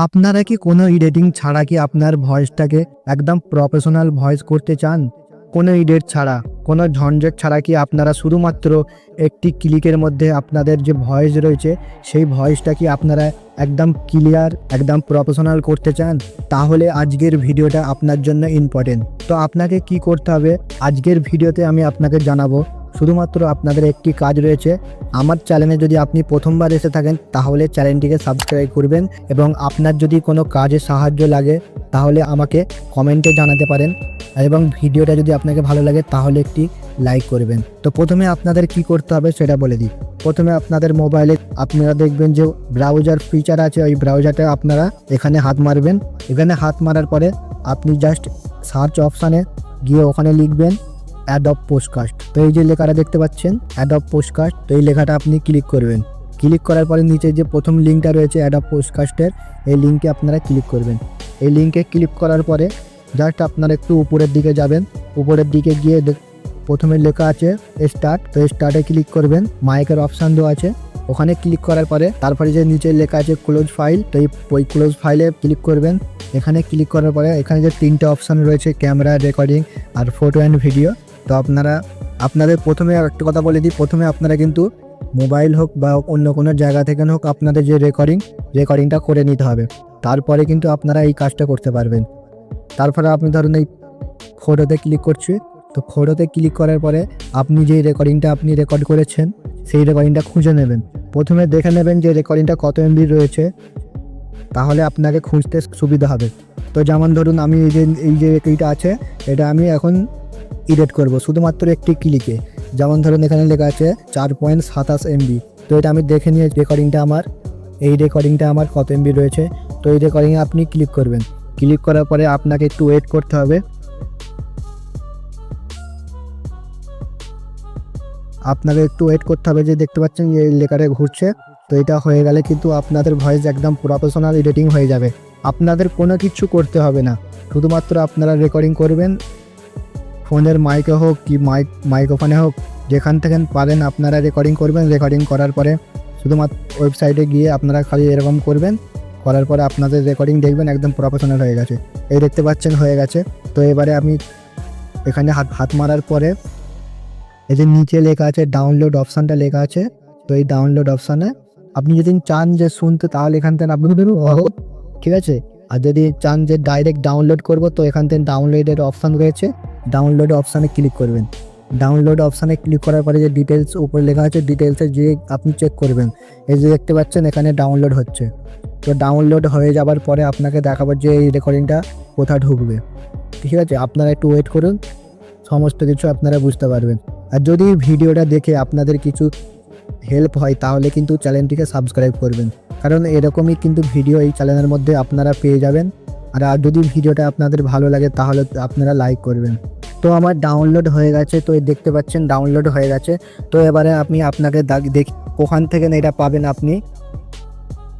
আপনারা কি কোনো এডিটিং ছাড়া কি আপনার ভয়েসটাকে একদম প্রফেশনাল ভয়েস করতে চান? কোনো এডিট ছাড়া, কোনো ঝঞ্ঝট ছাড়া কি আপনারা শুধুমাত্র একটি ক্লিকের মধ্যে আপনাদের যে ভয়েস রয়েছে সেই ভয়েসটা কি আপনারা একদম ক্লিয়ার, একদম প্রফেশনাল করতে চান? তাহলে আজকের ভিডিওটা আপনার জন্য ইম্পর্টেন্ট। তো আপনাকে কি করতে হবে আজকের ভিডিওতে আমি আপনাকে জানাবো। শুধুমাত্র আপনাদের একটি কাজ রয়েছে। আমার চ্যানেলে যদি আপনি প্রথমবার এসে থাকেন তাহলে চ্যানেলটিকে সাবস্ক্রাইব করবেন এবং আপনার যদি কোনো কাজে সাহায্য লাগে তাহলে আমাকে কমেন্টে জানাতে পারেন এবং ভিডিওটা যদি আপনাকে ভালো লাগে তাহলে একটি লাইক করবেন। তো প্রথমে আপনাদের কি করতে হবে সেটা বলে দিই। প্রথমে আপনাদের মোবাইলে আপনারা দেখবেন যে ব্রাউজার ফিচার আছে, ওই ব্রাউজারটা আপনারা এখানে হাত মারবেন। এখানে হাত মারার পরে আপনি জাস্ট সার্চ অপশানে গিয়ে ওখানে লিখবেন অ্যাডব পোডকাস্ট। তো এই যে লেখাটা দেখতে পাচ্ছেন অ্যাডব পোডকাস্ট, তো এই লেখাটা আপনি ক্লিক করবেন। ক্লিক করার পরে নিচে যে প্রথম লিঙ্কটা রয়েছে অ্যাডব পোডকাস্টের, এই লিঙ্কে আপনারা ক্লিক করবেন। এই লিঙ্কে ক্লিক করার পরে জাস্ট আপনারা একটু উপরের দিকে যাবেন। উপরের দিকে গিয়ে প্রথমে লেখা আছে স্টার্ট, তো স্টার্টে ক্লিক করবেন। মাইকের অপশান দেওয়া আছে, ওখানে ক্লিক করার পরে তারপরে যে নিচে লেখা আছে ক্লোজ ফাইল, তো ওই ক্লোজ ফাইলে ক্লিক করবেন। এখানে ক্লিক করার পরে এখানে যে তিনটে অপশান রয়েছে ক্যামেরা, রেকর্ডিং আর ফটো অ্যান্ড ভিডিও, তো আপনাদের প্রথমে একটা কথা বলে দিই, প্রথমে আপনারা কিন্তু মোবাইল হোক বা অন্য কোনো জায়গা থেকে হোক আপনাদের যে রেকর্ডিংটা করে নিতে হবে, তারপরে কিন্তু আপনারা এই কাজটা করতে পারবেন। তারপরে আপনি ধরুন এই ফটোতে ক্লিক করছি, তো ফটোতে ক্লিক করার পরে আপনি যে রেকর্ডিংটা আপনি রেকর্ড করেছেন সেই রেকর্ডিংটা খুঁজে নেবেন। প্রথমে দেখে নেবেন যে রেকর্ডিংটা কত এমবি রয়েছে, তাহলে আপনাকে খুঁজতে সুবিধা হবে। তো যেমন ধরুন আমি এই যে এইটা আছে, এটা আমি এখন এডিট করব শুধুমাত্র একটি ক্লিকে। যেমন ধরুন এখানে লেখা আছে 4.27 MB, তো এটা আমি দেখে নিয়ে এই রেকর্ডিংটা আমার কত এমবি রয়েছে। তো এই রেকর্ডিংয়ে আপনি ক্লিক করবেন। ক্লিক করার পরে আপনাকে একটু ওয়েট করতে হবে। যে দেখতে পাচ্ছেন এই লেখাটা ঘুরছে, তো এটা হয়ে গেলে কিন্তু আপনাদের ভয়েস একদম প্রফেশনাল এডিটিং হয়ে যাবে। আপনাদের কোনো কিছু করতে হবে না, শুধুমাত্র আপনারা রেকর্ডিং করবেন। ফোনের মাইকে হোক কি মাইক্রোফোনে হোক, যেখান থেকে পারেন আপনারা রেকর্ডিং করবেন। রেকর্ডিং করার পরে শুধুমাত্র ওয়েবসাইটে গিয়ে আপনারা খালি এরকম করবেন, করার পরে আপনাদের রেকর্ডিং দেখবেন একদম প্রফেশনাল হয়ে গেছে। এই দেখতে পাচ্ছেন হয়ে গেছে। তো এবারে আমি এখানে হাত মারার পরে এই যে নিচে লেখা আছে ডাউনলোড অপশানটা লেখা আছে, তো এই ডাউনলোড অপশানে আপনি যদি চান যে শুনতে তাহলে এখান থেকে আপনি ঠিক আছে। আর যদি চান যে ডাইরেক্ট ডাউনলোড করব, তো এখান থেকে ডাউনলোডের অপশান রয়েছে, ডাউনলোড অপশানে ক্লিক করবেন। ডাউনলোড অপশানে ক্লিক করার পরে যে ডিটেলস উপরে লেখা আছে, ডিটেলসে যে আপনি চেক করবেন। এই যে দেখতে পাচ্ছেন এখানে ডাউনলোড হচ্ছে। তো ডাউনলোড হয়ে যাবার পরে আপনাকে দেখাবো যে এই রেকর্ডিংটা কোথায় ঢুকবে। ঠিক আছে, আপনারা একটু ওয়েট করুন, সমস্ত কিছু আপনারা বুঝতে পারবেন। আর যদি ভিডিওটা দেখে আপনাদের কিছু হেল্প হয় তাহলে কিন্তু চ্যানেলটিকে সাবস্ক্রাইব করবেন, কারণ এরকমই কিন্তু ভিডিও এই চ্যানেলের মধ্যে আপনারা পেয়ে যাবেন। আর যদি ভিডিওটা আপনাদের ভালো লাগে তাহলে আপনারা লাইক করবেন। তো আমার ডাউনলোড হয়ে গেছে, তো দেখতে পাচ্ছেন ডাউনলোড হয়ে গেছে। তো এবারে আপনাকে ওখান থেকে এটা পাবেন। আপনি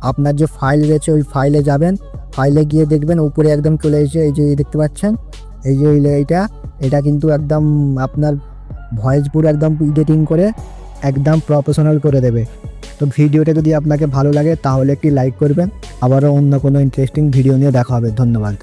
আপনার যে ফাইল রয়েছে ওই ফাইলে যাবেন। ফাইলে গিয়ে দেখবেন উপরে একদম চলে এসেছে, এই যে দেখতে পাচ্ছেন এই যে এটা কিন্তু একদম আপনার ভয়েস পুরো একদম এডিটিং করে একদম প্রফেশনাল করে দেবে। তো ভিডিওটা যদি আপনাকে ভালো লাগে তাহলে একটি লাইক করবেন। আবারও অন্য কোনো ইন্টারেস্টিং ভিডিও নিয়ে দেখা হবে। ধন্যবাদ।